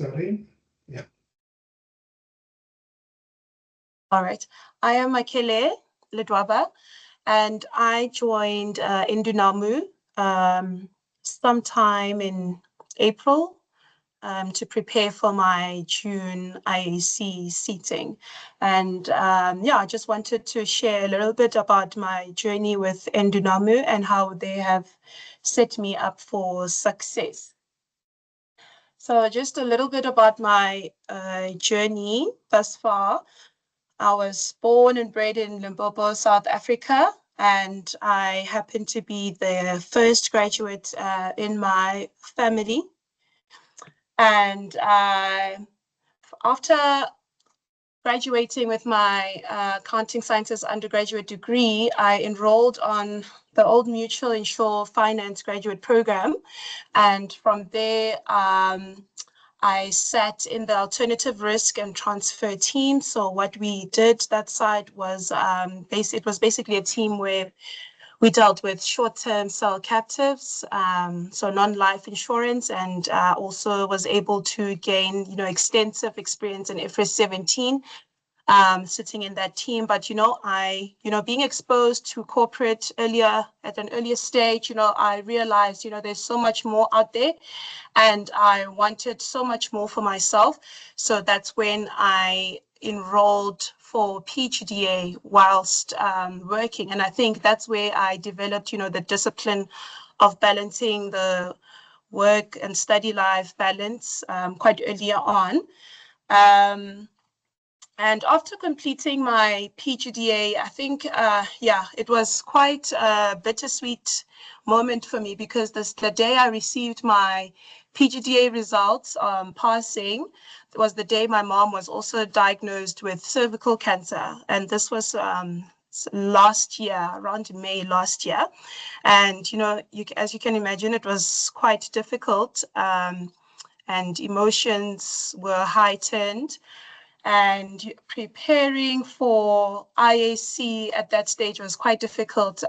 Sorry. Yeah. All right. I am Makele Ledwaba, and I joined Indunamu sometime in April to prepare for my June IAC seating. And yeah, I just wanted to share a little bit about my journey with Indunamu and how they have set me up for success. So just a little bit about my journey thus far. I was born and bred in Limpopo, South Africa, and I happen to be the first graduate in my family. And after graduating with my accounting sciences undergraduate degree, I enrolled on the Old Mutual Insure Finance graduate program. And from there, I sat in the alternative risk and transfer team. So what we did that side was it was basically a team where we dealt with short-term cell captives, so non-life insurance, and also was able to gain, extensive experience in IFRS 17, sitting in that team. But, being exposed to corporate earlier at an earlier stage, I realized, there's so much more out there and I wanted so much more for myself. So that's when I enrolled for PGDA whilst working. And I think that's where I developed, the discipline of balancing the work and study life balance quite earlier on. And after completing my PGDA, I think, it was quite a bittersweet moment for me because the day I received my PGDA results passing was the day my mom was also diagnosed with cervical cancer. And this was last year, around May last year. And, as you can imagine, it was quite difficult and emotions were heightened. And preparing for IAC at that stage was quite difficult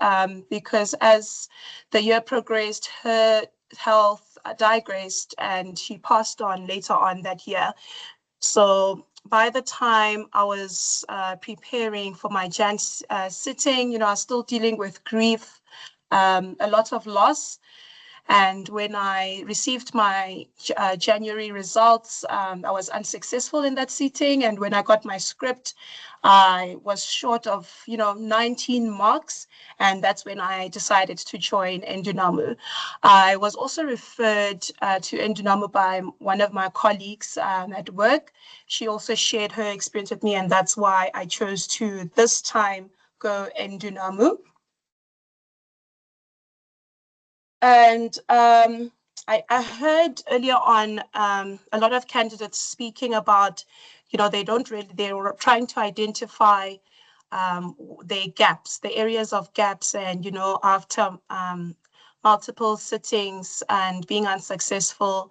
because as the year progressed, her health digressed and she passed on later on that year. So by the time I was preparing for my Jan sitting, I was still dealing with grief, a lot of loss. And when I received my January results, I was unsuccessful in that seating. And when I got my script, I was short of, 19 marks. And that's when I decided to join Indunamu. I was also referred to Indunamu by one of my colleagues at work. She also shared her experience with me. And that's why I chose to this time go Indunamu. And I heard earlier on a lot of candidates speaking about, they were trying to identify their gaps, the areas of gaps. And, after multiple sittings and being unsuccessful,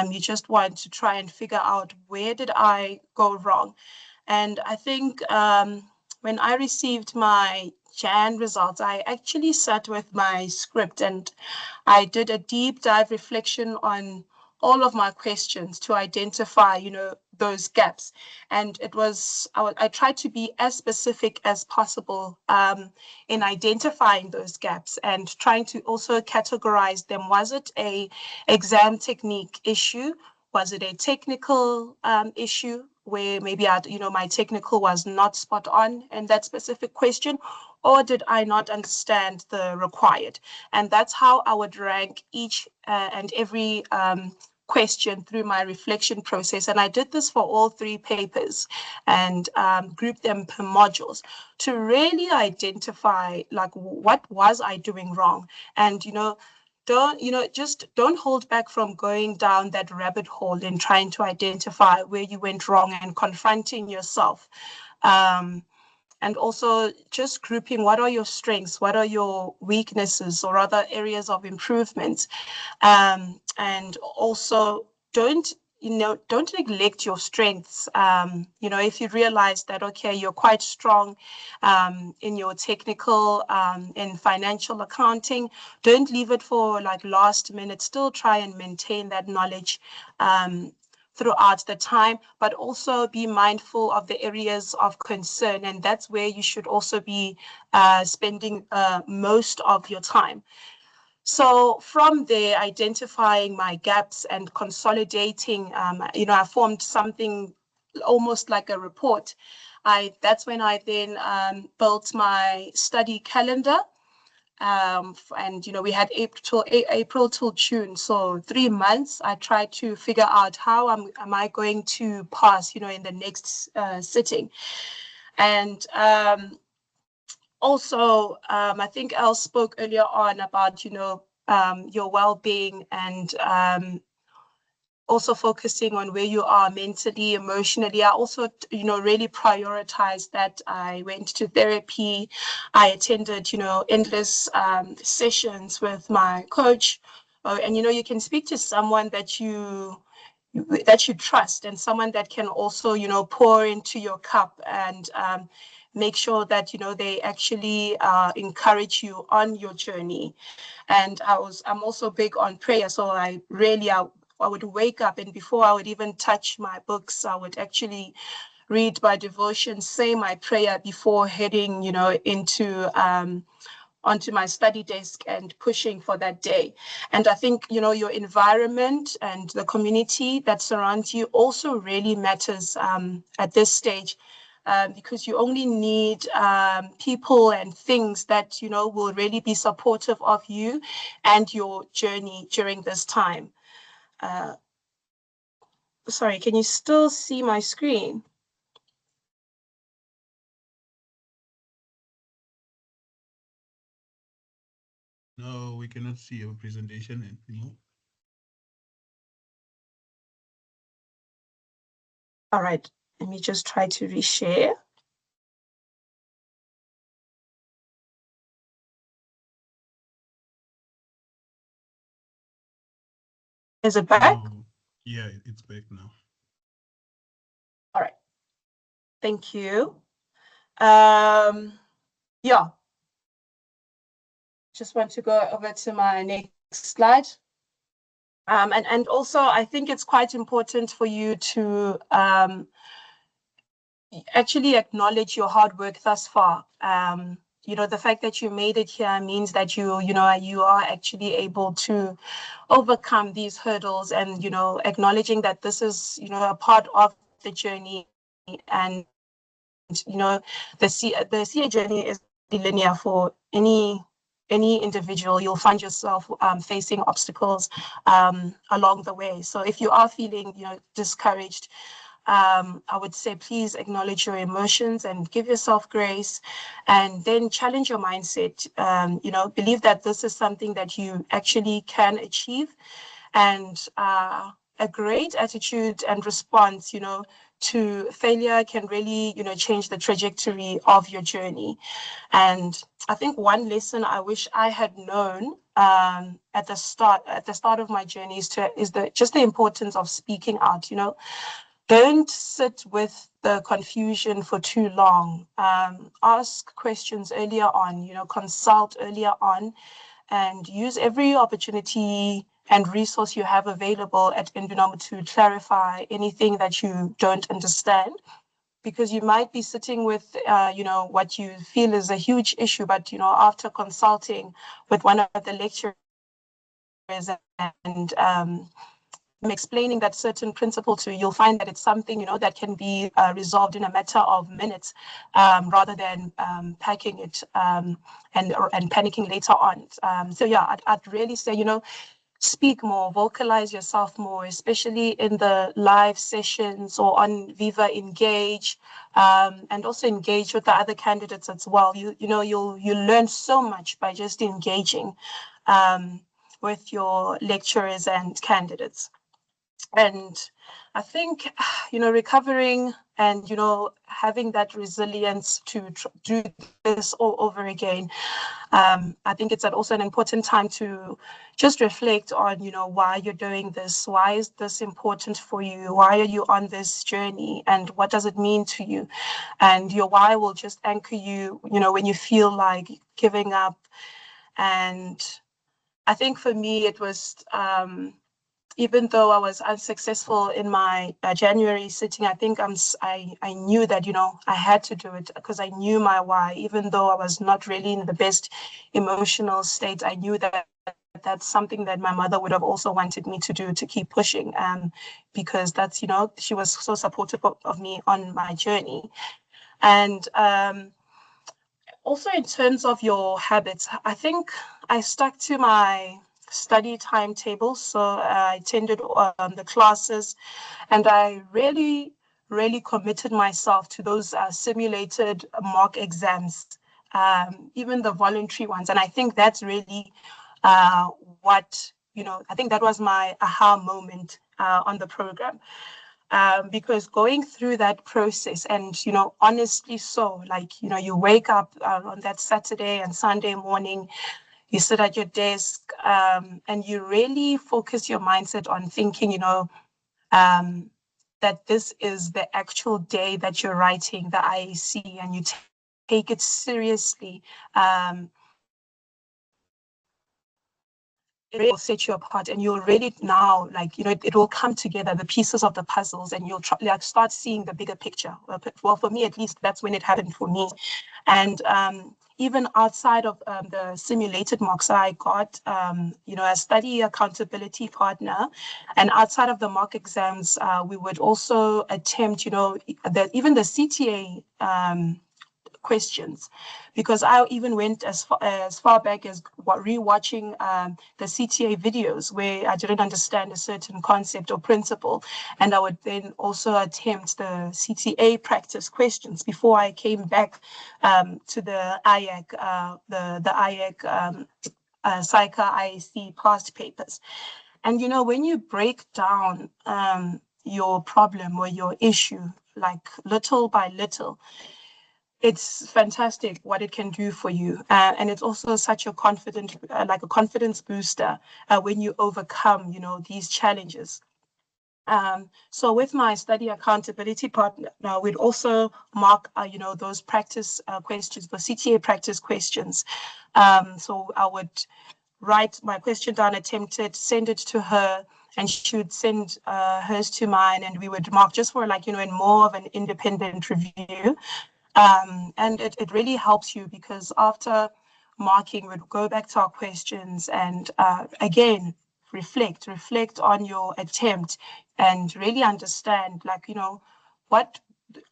you just want to try and figure out where did I go wrong. And I think when I received my Jan results, I actually sat with my script and I did a deep dive reflection on all of my questions to identify, those gaps. And I tried to be as specific as possible in identifying those gaps and trying to also categorize them. Was it a exam technique issue? Was it a technical issue where maybe my technical was not spot on in that specific question, or did I not understand the required? And that's how I would rank each and every question through my reflection process. And I did this for all three papers and grouped them per modules to really identify like what was I doing wrong. And don't hold back from going down that rabbit hole and trying to identify where you went wrong and confronting yourself. And also just grouping what are your strengths, what are your weaknesses or other areas of improvement. And also don't neglect your strengths. If you realize that, okay, you're quite strong in your technical, in financial accounting, don't leave it for like last minute. Still try and maintain that knowledge throughout the time, but also be mindful of the areas of concern. And that's where you should also be spending most of your time. So from there, identifying my gaps and consolidating, I formed something almost like a report. That's when I then built my study calendar. And we had April till June, so 3 months. I tried to figure out how am I going to pass, in the next sitting. And also, I think Elle spoke earlier on about, your well-being and also focusing on where you are mentally, emotionally. I also, really prioritized that. I went to therapy. I attended, endless sessions with my coach. And, you can speak to someone that you trust, and someone that can also, pour into your cup and make sure that, they actually encourage you on your journey. And I'm also big on prayer. So I would wake up, and before I would even touch my books, I would actually read my devotion, say my prayer before heading, into onto my study desk and pushing for that day. And I think, your environment and the community that surrounds you also really matters at this stage. Because you only need people and things that, will really be supportive of you and your journey during this time. Sorry, can you still see my screen? No, we cannot see your presentation anymore. All right, let me just try to reshare. Is it back? No, yeah, it's back now. All right, thank you. Yeah, just want to go over to my next slide. And also, I think it's quite important for you to actually acknowledge your hard work thus far. The fact that you made it here means that you are actually able to overcome these hurdles, and, acknowledging that this is, a part of the journey. And, the CA journey is linear for any individual. You'll find yourself facing obstacles along the way. So if you are feeling, discouraged, I would say please acknowledge your emotions and give yourself grace, and then challenge your mindset. Believe that this is something that you actually can achieve, and a great attitude and response, to failure can really, change the trajectory of your journey. And I think one lesson I wish I had known at the start of my journey is just the importance of speaking out. Don't sit with the confusion for too long. Ask questions earlier on, consult earlier on, and use every opportunity and resource you have available at Endunomo to clarify anything that you don't understand. Because you might be sitting with, what you feel is a huge issue, but, after consulting with one of the lecturers and explaining that certain principle to, you'll find that it's something, that can be resolved in a matter of minutes, rather than packing it and panicking later on. So yeah, I'd really say, speak more, vocalize yourself more, especially in the live sessions or on Viva Engage, and also engage with the other candidates as well. You'll learn so much by just engaging with your lecturers and candidates. And I think, recovering and, having that resilience to do this all over again. I think it's also an important time to just reflect on, why you're doing this. Why is this important for you? Why are you on this journey? And what does it mean to you? And your why will just anchor you, when you feel like giving up. And I think for me, it was, even though I was unsuccessful in my January sitting, I think I knew that, I had to do it because I knew my why. Even though I was not really in the best emotional state, I knew that that's something that my mother would have also wanted me to do, to keep pushing, because that's, she was so supportive of me on my journey. And also, in terms of your habits, I think I stuck to my study timetable. So I attended the classes, and I really committed myself to those simulated mock exams, even the voluntary ones. And I think that's really uh, what, I think that was my aha moment on the program. Because going through that process, and honestly, so like, you wake up on that Saturday and Sunday morning, you sit at your desk, and you really focus your mindset on thinking, um, that this is the actual day that you're writing the IAC, and you take it seriously. It will set you apart, and you'll really now, like, it will come together, the pieces of the puzzles, and you'll like start seeing the bigger picture. Well, for me at least, that's when it happened for me. And even outside of the simulated mocks, I got a study accountability partner, and outside of the mock exams, we would also attempt, even the CTA questions, because I even went as far back as rewatching the CTA videos where I didn't understand a certain concept or principle, and I would then also attempt the CTA practice questions before I came back to the IAC, the IAC SAICA IAC past papers. And when you break down your problem or your issue, like little by little, it's fantastic what it can do for you, and it's also such a like a confidence booster when you overcome these challenges. So with my study accountability partner, now we'd also mark those practice questions, the CTA practice questions. So I would write my question down, attempt it, send it to her, and she would send hers to mine, and we would mark just for, like, in more of an independent review. And it really helps you, because after marking, we'd go back to our questions and again, reflect on your attempt, and really understand, like, what,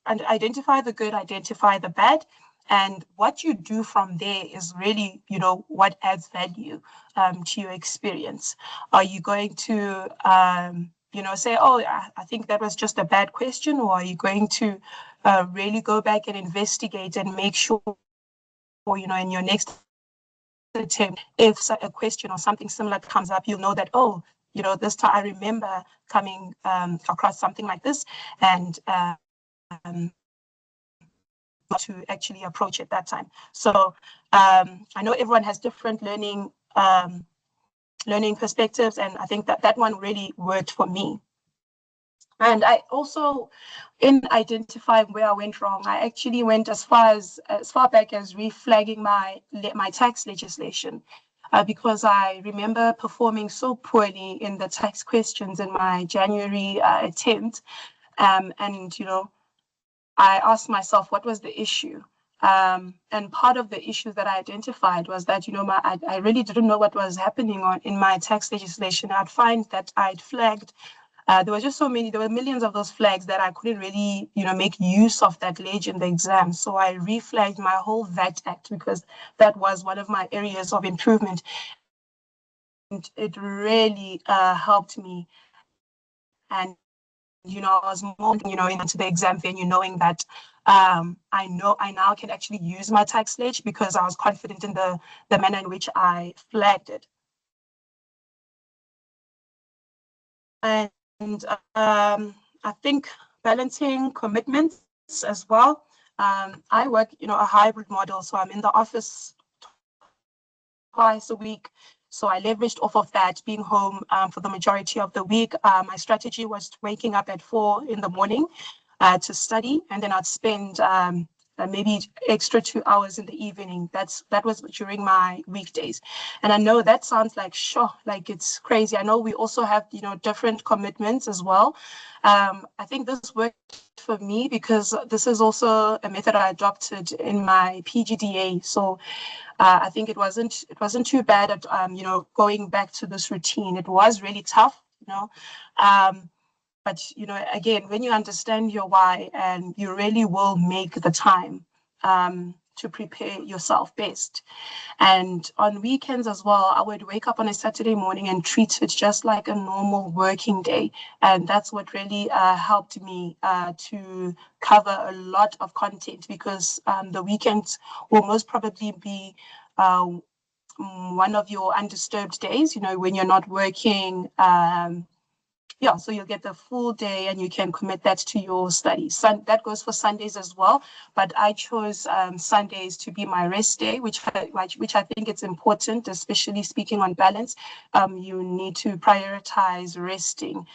and identify the good, identify the bad. And what you do from there is really, what adds value to your experience. Are you going to, say, oh, I think that was just a bad question? Or are you going to really go back and investigate and make sure, in your next attempt, if a question or something similar comes up, you'll know that, oh, this time I remember coming across something like this, and to actually approach it that time. So I know everyone has different learning perspectives, and I think that one really worked for me. And I also, in identifying where I went wrong, I actually went as far back as reflagging my tax legislation, because I remember performing so poorly in the tax questions in my January attempt. And I asked myself, what was the issue? And part of the issues that I identified was that, I really didn't know what was happening in my tax legislation. I'd find that I'd flagged, there were just so many, there were millions of those flags that I couldn't really, make use of that ledge in the exam. So I reflagged my whole VAT Act, because that was one of my areas of improvement. And it really helped me. And I was more, into the exam venue, knowing that I now can actually use my tax ledge, because I was confident in the manner in which I flagged it. And I think balancing commitments as well. I work, a hybrid model, so I'm in the office twice a week. So I leveraged off of that, being home for the majority of the week. My strategy was waking up at 4 in the morning to study, and then I'd spend maybe extra 2 hours in the evening. That was during my weekdays. And I know that sounds like, sure, like it's crazy. I know we also have, different commitments as well. I think this worked for me because this is also a method I adopted in my PGDA. So I think it wasn't too bad at going back to this routine. It was really tough, um, but again, when you understand your why, and you really will make the time to prepare yourself best. And on weekends as well, I would wake up on a Saturday morning and treat it just like a normal working day. And that's what really helped me to cover a lot of content, because the weekends will most probably be one of your undisturbed days, when you're not working. Yeah, so you'll get the full day and you can commit that to your studies. That goes for Sundays as well, but I chose Sundays to be my rest day, which I think it's important, especially speaking on balance. You need to prioritize resting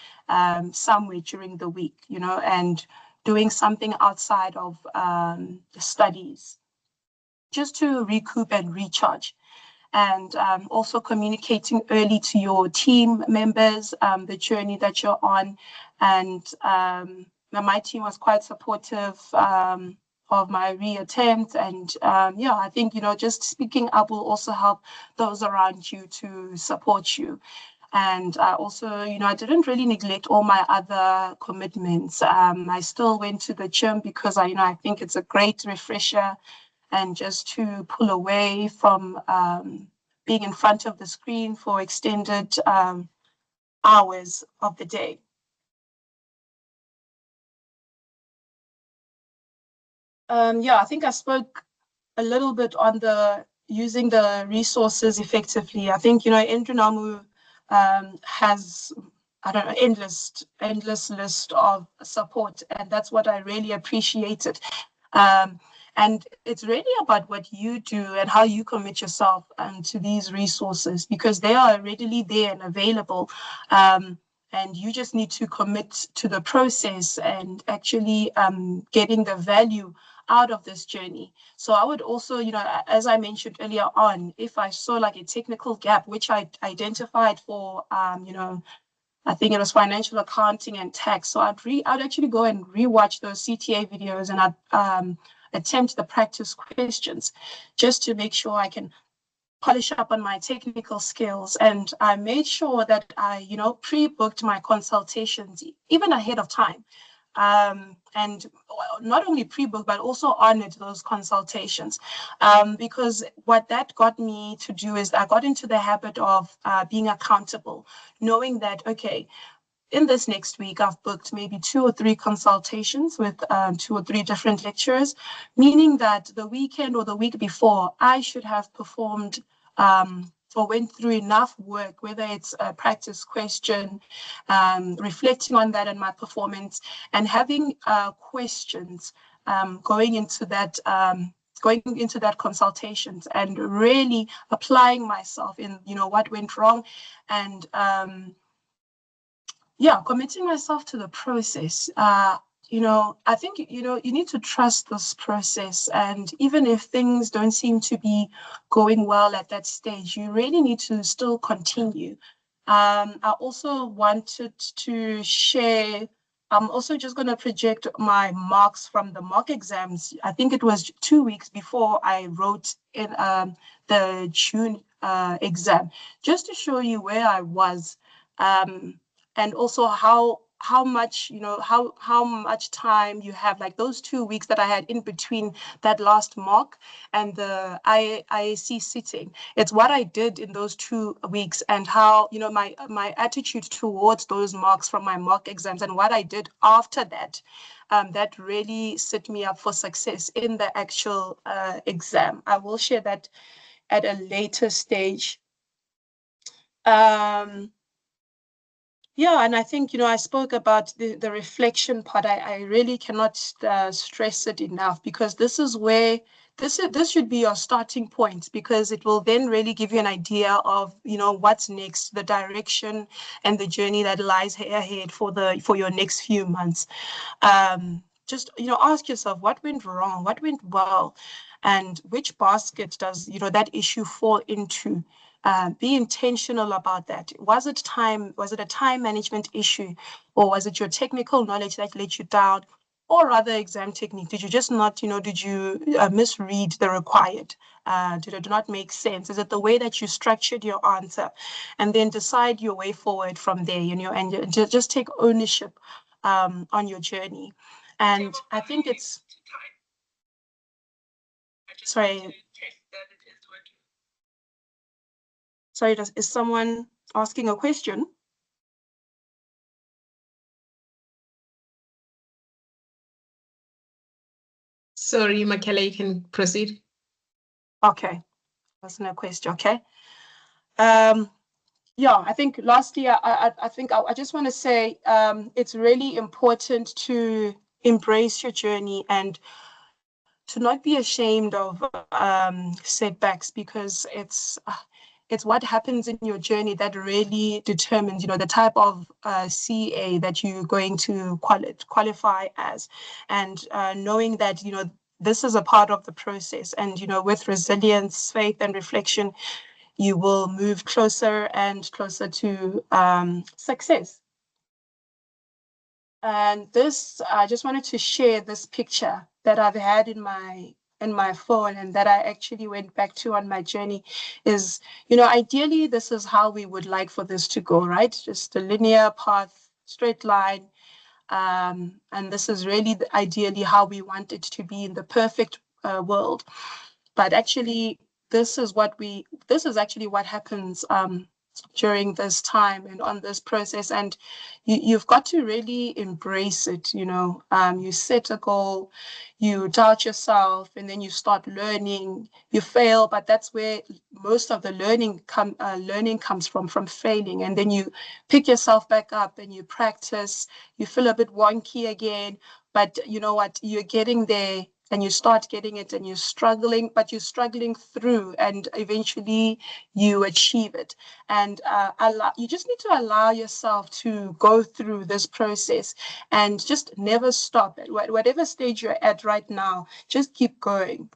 somewhere during the week, and doing something outside of the studies, just to recoup and recharge. And also communicating early to your team members, the journey that you're on. And my team was quite supportive of my reattempt. And yeah, I think, just speaking up will also help those around you to support you. And also, I didn't really neglect all my other commitments. I still went to the gym because I think it's a great refresher, and just to pull away from being in front of the screen for extended hours of the day. Yeah, I think I spoke a little bit on the using the resources effectively. I think, Endrinamu has, I don't know, endless list of support, and that's what I really appreciated. Um, and it's really about what you do and how you commit yourself to these resources, because they are readily there and available. And you just need to commit to the process and actually getting the value out of this journey. So I would also, as I mentioned earlier on, if I saw like a technical gap, which I identified for, I think it was financial accounting and tax. So I'd actually go and rewatch those CTA videos, and I'd attempt the practice questions just to make sure I can polish up on my technical skills. And I made sure that I, pre-booked my consultations even ahead of time. And not only pre-booked, but also honored those consultations. Because what that got me to do is I got into the habit of being accountable, knowing that, okay, in this next week, I've booked maybe 2 or 3 consultations with 2 or 3 different lecturers, meaning that the weekend or the week before, I should have performed or went through enough work, whether it's a practice question, reflecting on that and my performance, and having questions going into that consultations, and really applying myself in, what went wrong, and yeah, committing myself to the process. I think, you need to trust this process. And even if things don't seem to be going well at that stage, you really need to still continue. I also wanted to share, I'm also just going to project my marks from the mock exams. I think it was 2 weeks before I wrote in the June exam, just to show you where I was. And also how much, how much time you have, like those 2 weeks that I had in between that last mock and the IAC sitting. It's what I did in those 2 weeks, and how, my attitude towards those marks from my mock exams, and what I did after that, that really set me up for success in the actual exam. I will share that at a later stage. Yeah, and I think, I spoke about the reflection part. I really cannot stress it enough, because this is where this should be your starting point, because it will then really give you an idea of, what's next, the direction and the journey that lies ahead for your next few months. just, ask yourself what went wrong, what went well, and which basket does, that issue fall into. Be intentional about that. Was it time? Was it a time management issue, or was it your technical knowledge that let you down, or rather exam technique? Did you just not, did you misread the required? Did it not make sense? Is it the way that you structured your answer? And then decide your way forward from there, and just take ownership on your journey. And I think it's, sorry, sorry, is someone asking a question? Sorry, Makela, you can proceed. Okay, that's no question. Okay. Yeah, I think lastly, I think I just want to say it's really important to embrace your journey and to not be ashamed of setbacks, because it's what happens in your journey that really determines, the type of CA that you're going to qualify as, and knowing that, this is a part of the process, and with resilience, faith, and reflection, you will move closer and closer to success. And this, I just wanted to share this picture that I've had in my phone, and that I actually went back to on my journey. Is, ideally this is how we would like for this to go, right? Just a linear path, straight line. And this is really ideally how we want it to be in the perfect world. But actually, this is actually what happens during this time and on this process. And you've got to really embrace it. You set a goal, you doubt yourself, and then you start learning. You fail, but that's where most of the learning comes from failing. And then you pick yourself back up and you practice. You feel a bit wonky again, but you know what? You're getting there, and you start getting it, and you're struggling, but you're struggling through, and eventually you achieve it. And you just need to allow yourself to go through this process and just never stop. At whatever stage you're at right now, just keep going.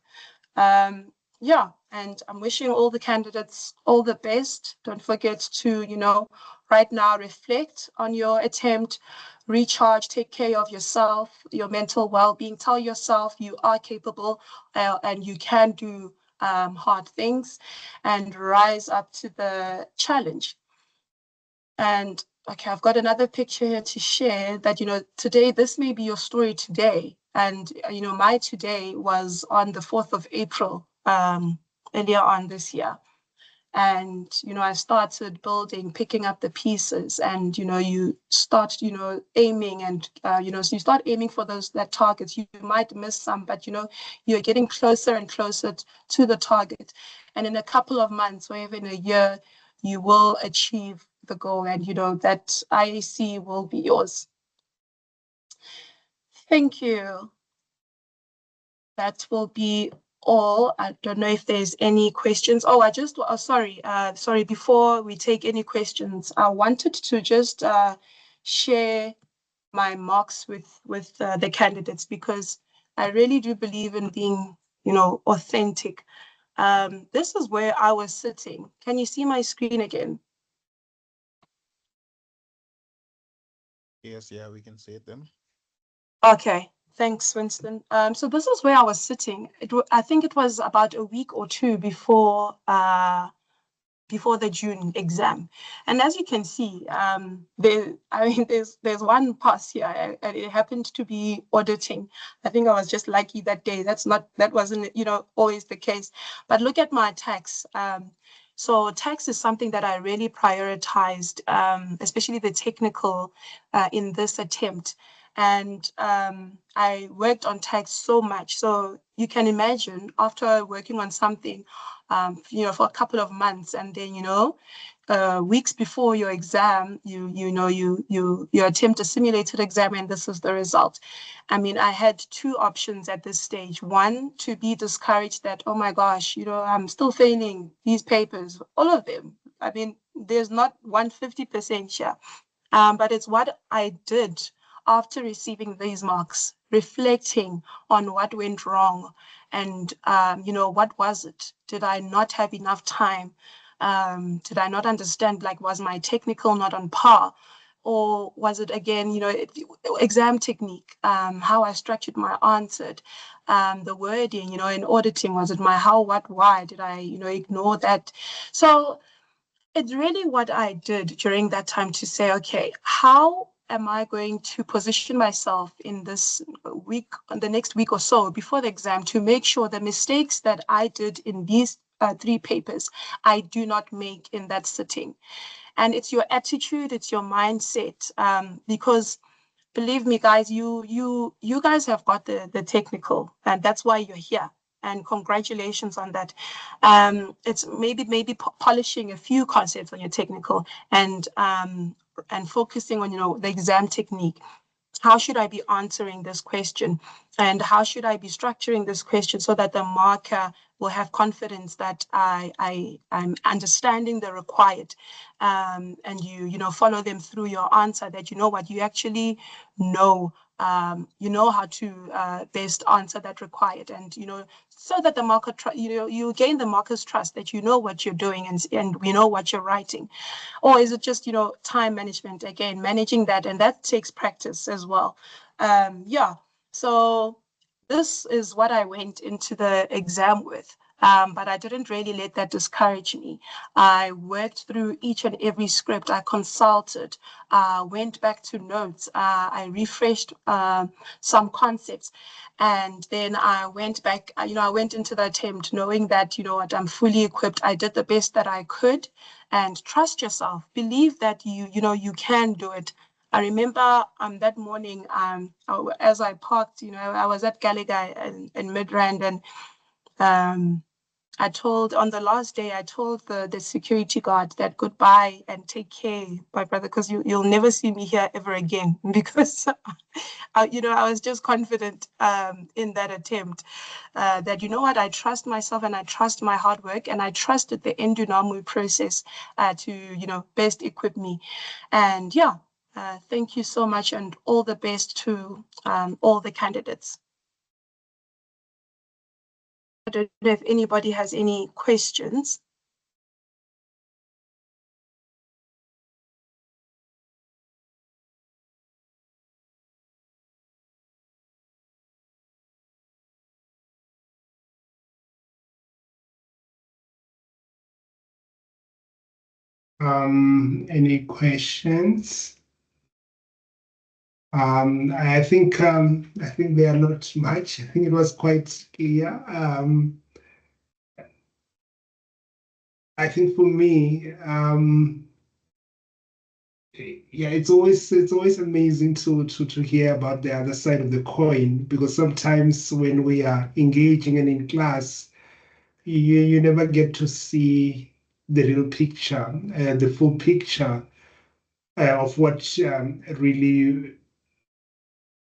Yeah, and I'm wishing all the candidates all the best. Don't forget to, right now reflect on your attempt, recharge, take care of yourself, your mental well-being. Tell yourself you are capable and you can do hard things, and rise up to the challenge. And okay, I've got another picture here to share that, today, this may be your story today. And, my today was on the 4th of April, earlier on this year. And, I started building, picking up the pieces, and, you start, aiming, and, so you start aiming for that target. You might miss some, but, you're getting closer and closer to the target. And in a couple of months, or even a year, you will achieve the goal, and, that IAC will be yours. Thank you. That will be all. I don't know if there's any questions. Oh, sorry, before we take any questions, I wanted to just share my marks with the candidates, because I really do believe in being, authentic. This is where I was sitting. Can you see my screen again? Yes, yeah, we can say them. Okay, thanks, Winston. So this is where I was sitting. I think it was about a week or two before the June exam. And as you can see, there's one pass here, and it happened to be auditing. I think I was just lucky that day. That wasn't, always the case. But look at my tax. So tax is something that I really prioritized, especially the technical in this attempt. And I worked on tax so much. So you can imagine, after working on something, for a couple of months, and then, weeks before your exam, you attempt a simulated exam, and this is the result. I mean, I had two options at this stage. One, to be discouraged that, oh my gosh, I'm still failing these papers, all of them. I mean, there's not 150% here, but it's what I did after receiving these marks reflecting on what went wrong and, what was it? Did I not have enough time? Did I not understand, like, was my technical not on par? Or was it again, exam technique, how I structured my answer, the wording, in auditing, was it my how, what, why? Did I, ignore that? So it's really what I did during that time to say, okay, how am I going to position myself in this week, the next week or so before the exam, to make sure the mistakes that I did in these 3 papers, I do not make in that sitting. And it's your attitude, it's your mindset, because believe me, guys, you guys have got the technical, and that's why you're here. And congratulations on that. It's maybe polishing a few concepts on your technical, and focusing on the exam technique. How should I be answering this question? And how should I be structuring this question so that the marker will have confidence that I'm understanding the required, and you follow them through your answer, that what you actually know, how to best answer that required, and so that the marker you gain the marker's trust, that you know what you're doing, and we know what you're writing. Or is it just time management, again, managing that, and that takes practice as well. Yeah, so this is what I went into the exam with. But I didn't really let that discourage me. I worked through each and every script. I consulted, went back to notes. I refreshed some concepts. And then I went back, I went into the attempt knowing that, what, I'm fully equipped. I did the best that I could. And trust yourself. Believe that you can do it. I remember that morning, as I parked, I was at Gallagher in Midrand, and on the last day, I told the security guard that goodbye and take care, my brother, because you'll never see me here ever again, because I was just confident in that attempt, that what, I trust myself, and I trust my hard work, and I trusted the Endunamwe process to best equip me. And yeah, thank you so much, and all the best to all the candidates. I don't know if anybody has any questions. Any questions? I think they are not much. I think it was quite clear. I think for me, yeah, it's always amazing to hear about the other side of the coin, because sometimes when we are engaging and in class, you never get to see the real picture, the full picture of what really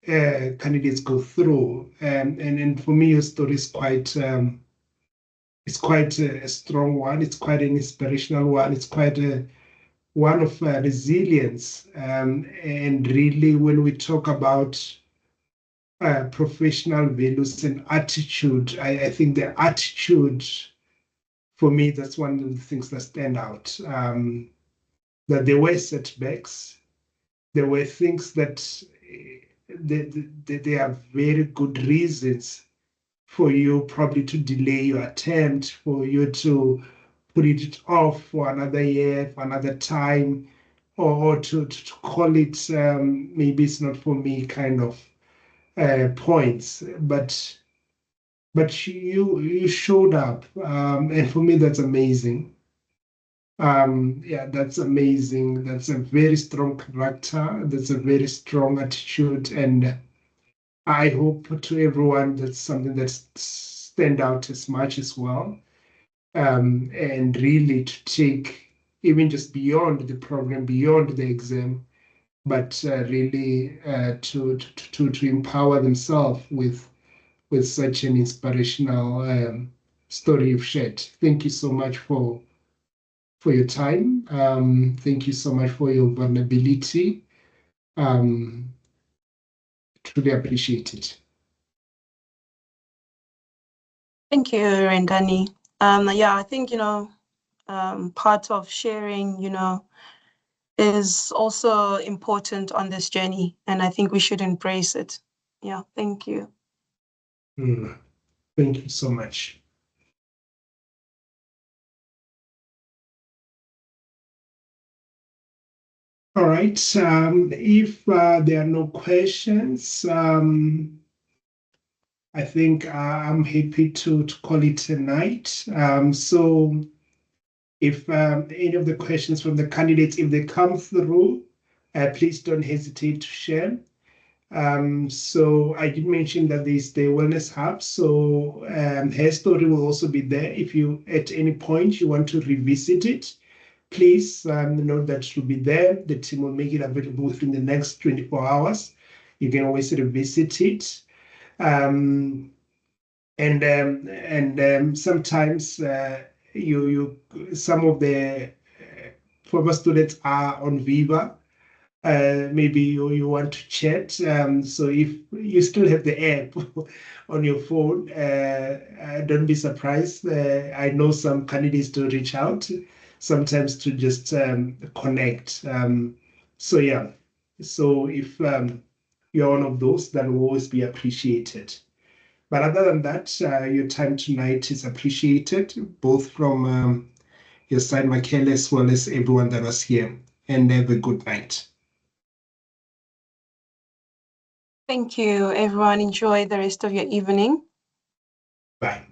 candidates go through. And for me, your story is quite it's quite a strong one. It's quite an inspirational one. It's quite a one of resilience. And really, when we talk about professional values and attitude, I think the attitude, for me, that's one of the things that stand out. That there were setbacks, there were things that there are very good reasons for you probably to delay your attempt, for you to put it off for another year, for another time, or to call it maybe it's not for me kind of points. But you showed up, and for me that's amazing. Yeah, that's amazing. That's a very strong character. That's a very strong attitude, and I hope to everyone that's something that stand out as much as well. And really to take even just beyond the program, beyond the exam, but really to empower themselves with such an inspirational story you've shared. Thank you so much for your time. Thank you so much for your vulnerability. Um, Truly appreciate it. Thank you, Rendani. Yeah, I think, part of sharing, is also important on this journey, and I think we should embrace it. Yeah, thank you. Thank you so much. All right. If there are no questions, I think I'm happy to call it a night. So if any of the questions from the candidates, if they come through, please don't hesitate to share. So I did mention that there's the Wellness Hub. So her story will also be there. If you, at any point, you want to revisit it, please note that it will be there. The team will make it available within the next 24 hours. You can always revisit it. And sometimes some of the former students are on Viva. Maybe you want to chat. So if you still have the app on your phone, don't be surprised. I know some candidates do reach out sometimes to just connect. So yeah, so if you're one of those, that will always be appreciated. But other than that, your time tonight is appreciated, both from your side, Michael, as well as everyone that was here. And have a good night. Thank you, everyone. Enjoy the rest of your evening. Bye.